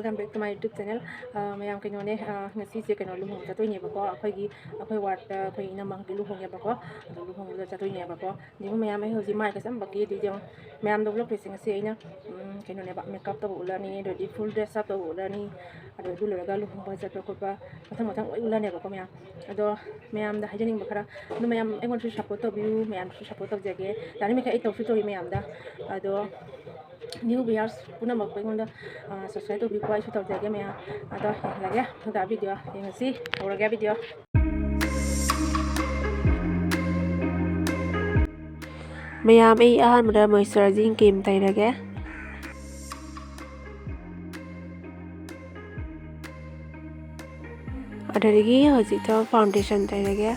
welcome back to my YouTube channel. Mayam kainone ngasi se kaino luhong chatoi ne bako akhoi ward akhoi ina mang ki luhong ya bako luhong da chatoi ne bako nimu mayam ai hoji mai ka sam baki di jong mayam do vlog racing se ina kaino ne ba makeup to ulani do di full dress up to ulani ado du loga luhong ba chatoi ko ba mathang oi ulani bako mayam ado mayam da hajaning bakara no mayam ai ngon support to view mayam support to jage tani me ka ai to fi to mayam da ado new viewers puna mak pengon da subscribe to bi ko ai su taw jage me ada lage da video yang si ora ga video mayam ai ahan moisturizing cream tai rage adagi hojik to foundation tai rage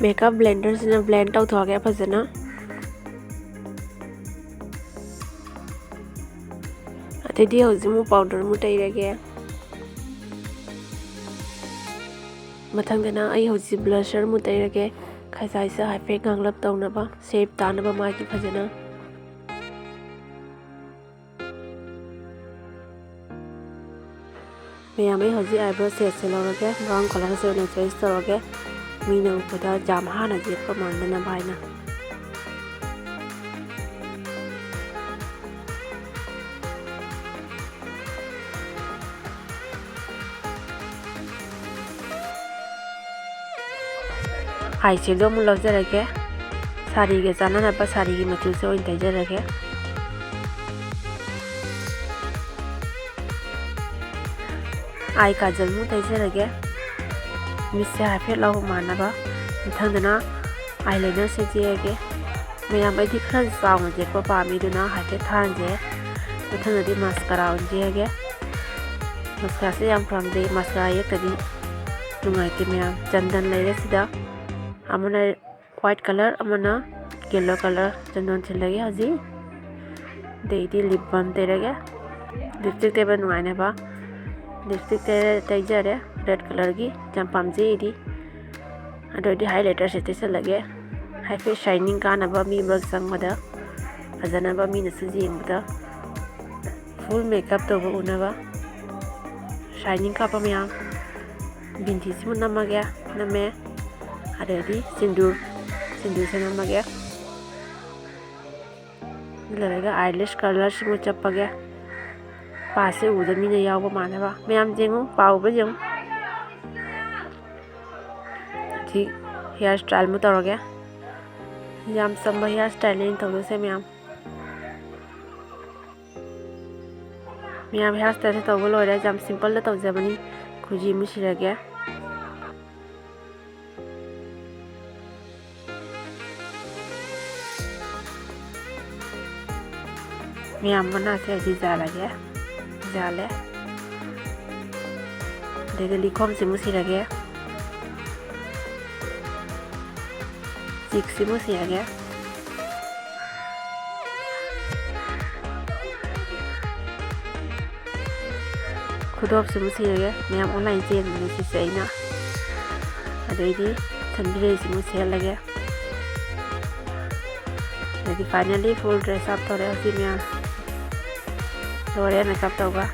makeup blender sina blend taw thoge phajana Tadi hojik powder mu tai rage mathang dana ai hojik blusher mu tai rage khaisai sa haife ganglap tawna ba shape tana ba ma ki phajana mayam ai hojik eyebrow set se lawage brown color se na choice tawage mina upada jam hana je pa mandana baina Hai shadow mu lawjarage sari ge janana ba sari gi machu se oin taijarage ai kajal mu taijarage mise hafe law manaba mithangdana eyeliner se jege mayam ai di khran saung je pa pa mi duna hafe thanje mithangdi mascara on jege mascara se yam from de mascara ye kadi nungai te mayam chandan leire sida amana white color amana yellow color chandan chilage haji deidi lip balm terage lipstick te ban ngai ne ba lipstick te taijare red color gi champam je idi ado di highlighter se te lage high face shining kana ba mi bag sang mada ajana ba mi nasu jing bada full makeup to ba una ba shining ka pa mya binti simu namage name adadi sindur se namage laraga eyelash color simu chapage paase udami na yawa manaba mayam jengu pau ba jeng thi hair style mu toroge yam samba hair styling to se mayam hair style to go lore jam simple la to jabani khuji mu sirage mayam mana se aji jale dege likhom se musi rage sik se musi rage khudop se musi rage mayam online chen musi se ina adedi thanbire se musi lage jadi finally full dress up tore asi mayam Dore makeup tauba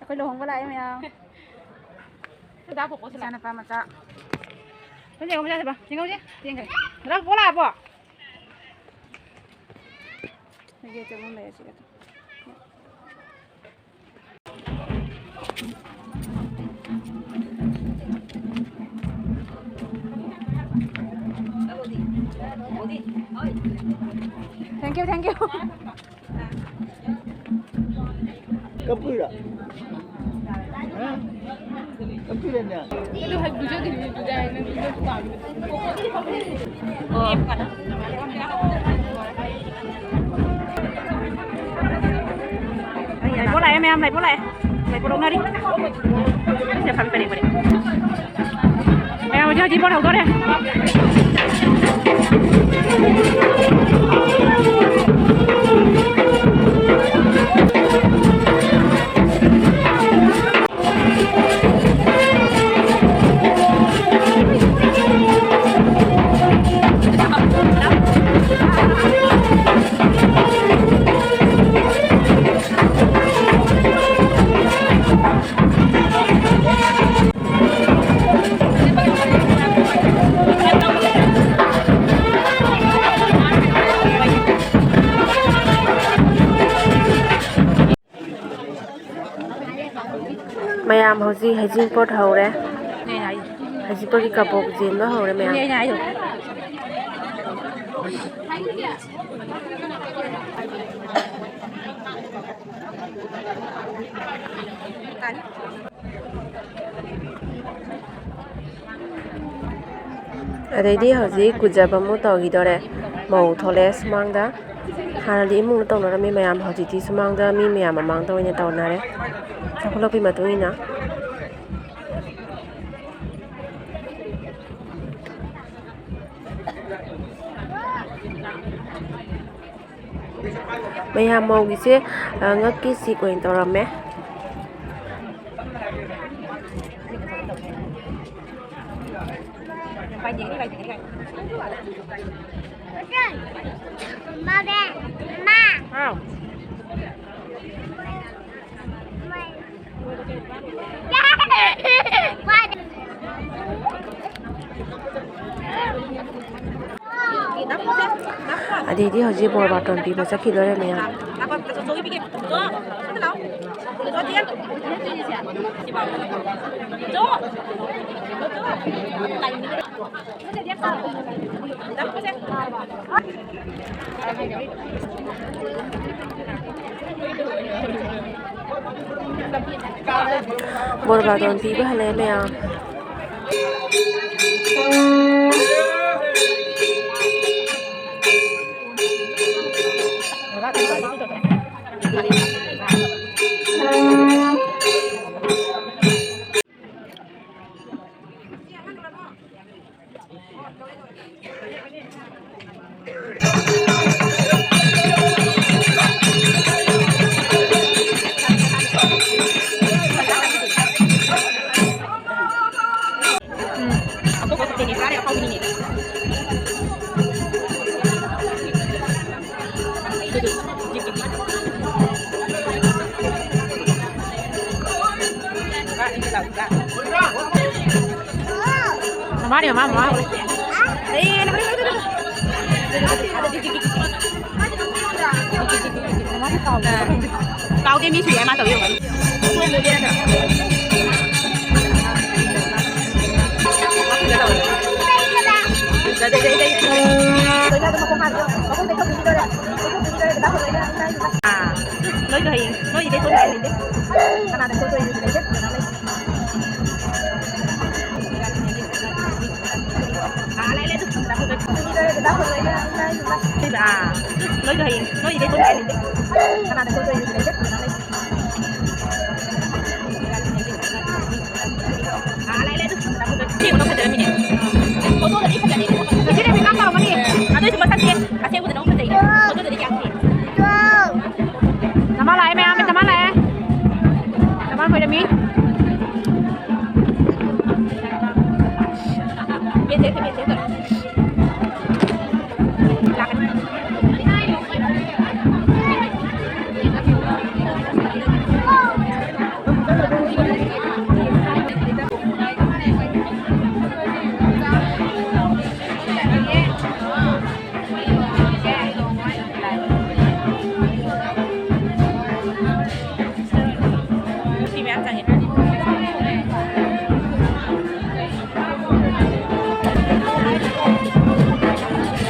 Aku lohong wala ya mayam Sudah pokok sana pa maca Kan jangan macam apa tinggal je tinggal Dah bola apa Lagi coba mai sih Thank you. Cấp quy rồi. Cấp quy lên nè. Cái đồ hạch bùi cho thì bùi dài nên bùi bảo em cả đó. Này bố lại em này bố lại. Này bố đông ra đi. Sẽ phẳng cái này vào đi. Em cho chị bố đầu đó đây. mayam hauji hajing pot haure Nghe này. hajing pot ki kapok jin ba haure mayam Nghe này rồi. adai hauji kujaba mu tawgi dore mau thole smangda hanadi imung tawna mi mayam hauji ti smangda mi mayam amang tawina tawnare chakholopi matungina mayam maugi se ngakki si koin tawrame Quay gì đi, quay gì đi. Ba bé, ma. Không. Qua đi. adidi hauji bor baton pi basa ki dore mayam Apa số cái kia. Chỗ. Cái đâu? Chỗ tiền. Chị bảo. Chỗ. bor baton pi ba hale mayam Aku kok ini kare apa ini? Mama dia mama. Eh, cao cái miếng thủy em ăn tao yêu vậy. À, nói cho hiền, nói gì để tôi này đi. Cái nào để tôi gì để chết rồi nó lên. À, lấy lấy chút đặt tôi. À, nói cho hiền, nói gì để tôi này đi. Cái nào để tôi gì để chết rồi nó lên. À, lấy lấy chút đặt tôi. Chị nó phải để mình. Có tôi là đi phải để đi. Chị đây mình cắt vào mà đi. À, tôi cuma satu. Kasih aku tidak mau pergi. Kau tu tidak jangan. Nama lah, em nama lah. Nama kau dah mi. Biar saya, biar saya tu.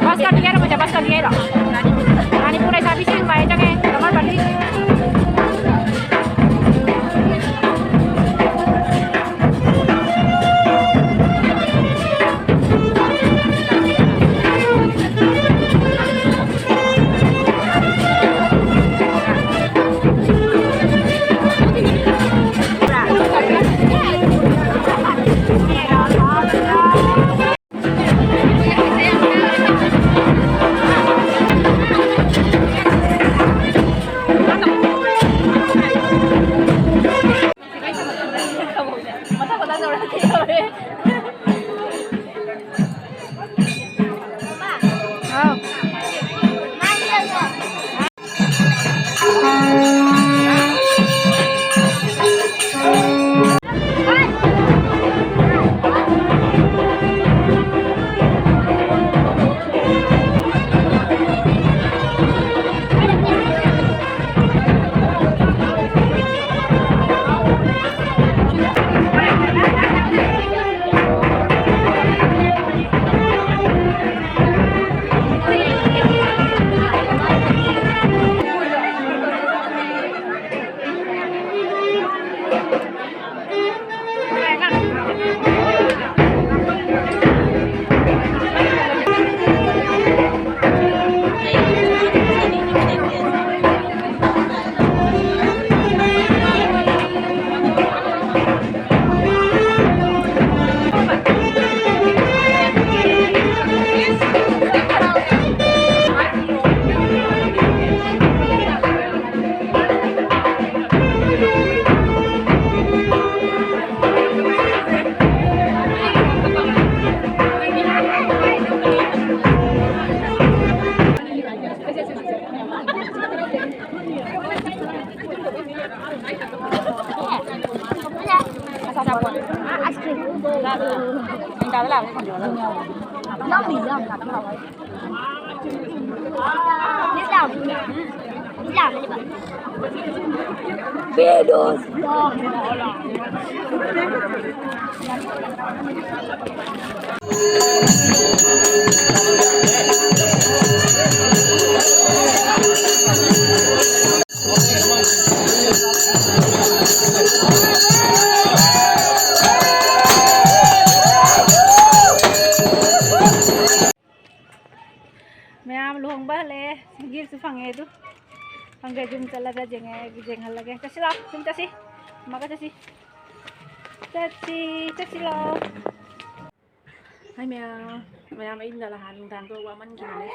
Baskan dia macam baskan dia lah. Ani pura sapi sih baik jangan. Kamar balik. là mình đào làm cái còn nhiều lắm nó bị lắm cả nó rồi biết làm cái gì vậy video मैं लोग बहले गिर से fungi तू fungi जुम चला जा जेंग हल लगे चसी लो तुम चसी मगा चसी लो hai mẹ ấy là hàng thằng tôi qua mình kia này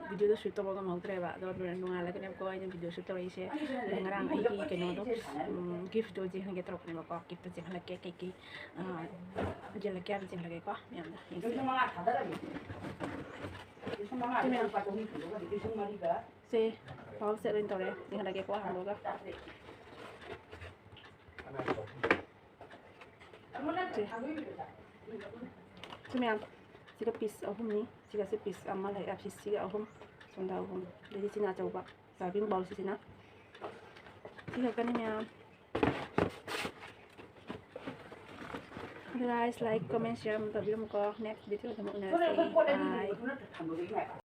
video đó shoot tôi mau try ba đó rồi nung ala cái ko ini video shoot tôi sẽ ngarang ai cái nó đó gift tôi chỉ hàng cái trọc này có gift chỉ hàng cái chỉ là cái chỉ là cái có mẹ đó si mau sẽ lên tàu đấy chỉ là cái có hàng đó Cuman jika piece ahum ni, jika si piece amal hai piece jika ahum, sonda ahum. Jadi sini aja ubah, tapi bau sini na. Jika kan ini guys like, comment, share, untuk video muka next video temu nanti. Bye.